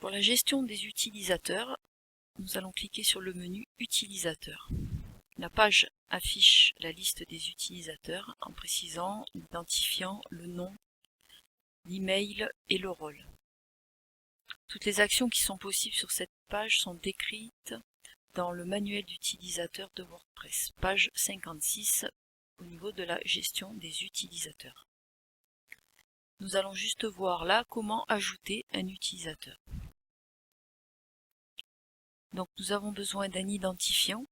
Pour la gestion des utilisateurs, nous allons cliquer sur le menu Utilisateurs. La page affiche la liste des utilisateurs en précisant l'identifiant, le nom, l'email et le rôle. Toutes les actions qui sont possibles sur cette page sont décrites dans le manuel d'utilisateur de WordPress, page 56, au niveau de la gestion des utilisateurs. Nous allons juste voir là comment ajouter un utilisateur. Donc nous avons besoin d'un identifiant.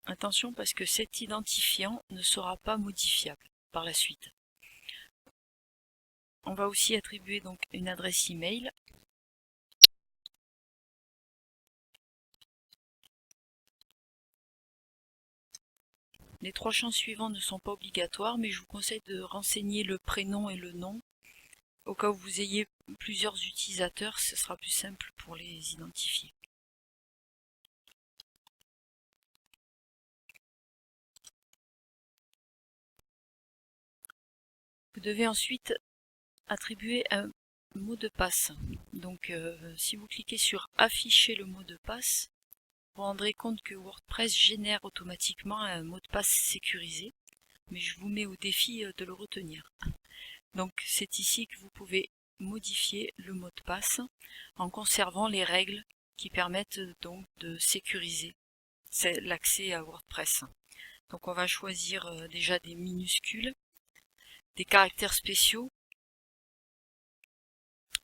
Attention parce que cet identifiant ne sera pas modifiable par la suite. On va aussi attribuer donc une adresse email. Les trois champs suivants ne sont pas obligatoires, mais je vous conseille de renseigner le prénom et le nom. Au cas où vous ayez plusieurs utilisateurs, ce sera plus simple pour les identifier. Vous devez ensuite attribuer un mot de passe. Donc si vous cliquez sur afficher le mot de passe, vous vous rendrez compte que WordPress génère automatiquement un mot de passe sécurisé, mais je vous mets au défi de le retenir. Donc c'est ici que vous pouvez modifier le mot de passe en conservant les règles qui permettent donc de sécuriser l'accès à WordPress. Donc on va choisir déjà des minuscules, des caractères spéciaux,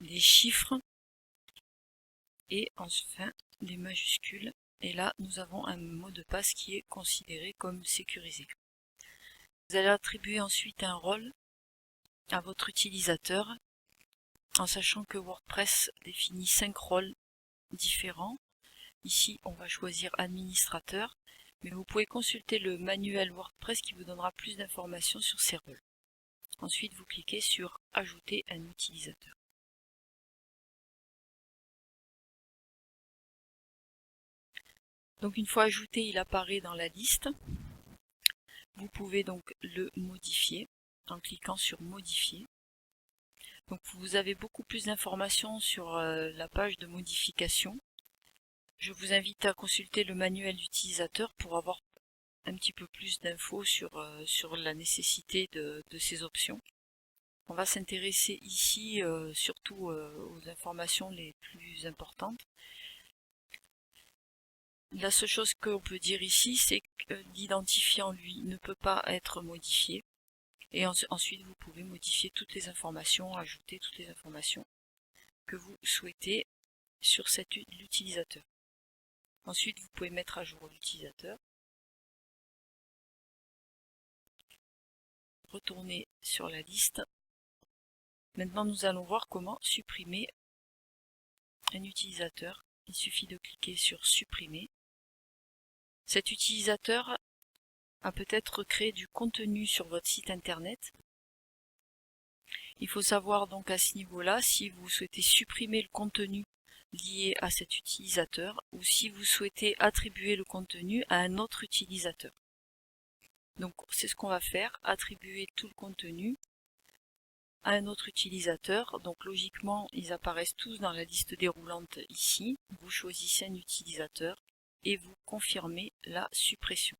des chiffres et enfin des majuscules. Et là nous avons un mot de passe qui est considéré comme sécurisé. Vous allez attribuer ensuite un rôle à votre utilisateur en sachant que WordPress définit 5 rôles différents. Ici on va choisir administrateur, mais vous pouvez consulter le manuel WordPress qui vous donnera plus d'informations sur ces rôles. Ensuite vous cliquez sur ajouter un utilisateur. Donc une fois ajouté, il apparaît dans la liste. Vous pouvez donc le modifier en cliquant sur modifier. Donc vous avez beaucoup plus d'informations sur la page de modification. Je vous invite à consulter le manuel d'utilisateur pour avoir un petit peu plus d'infos sur la nécessité de ces options. On va s'intéresser ici surtout aux informations les plus importantes. La seule chose qu'on peut dire ici, c'est que l'identifiant, lui, ne peut pas être modifié. Et ensuite, vous pouvez modifier toutes les informations, ajouter toutes les informations que vous souhaitez sur l'utilisateur. Ensuite, vous pouvez mettre à jour l'utilisateur. Retourner sur la liste. Maintenant, nous allons voir comment supprimer un utilisateur. Il suffit de cliquer sur supprimer. Cet utilisateur a peut-être créé du contenu sur votre site internet. Il faut savoir donc à ce niveau-là si vous souhaitez supprimer le contenu lié à cet utilisateur ou si vous souhaitez attribuer le contenu à un autre utilisateur. Donc c'est ce qu'on va faire, attribuer tout le contenu à un autre utilisateur. Donc logiquement ils apparaissent tous dans la liste déroulante ici. Vous choisissez un utilisateur et vous confirmez la suppression.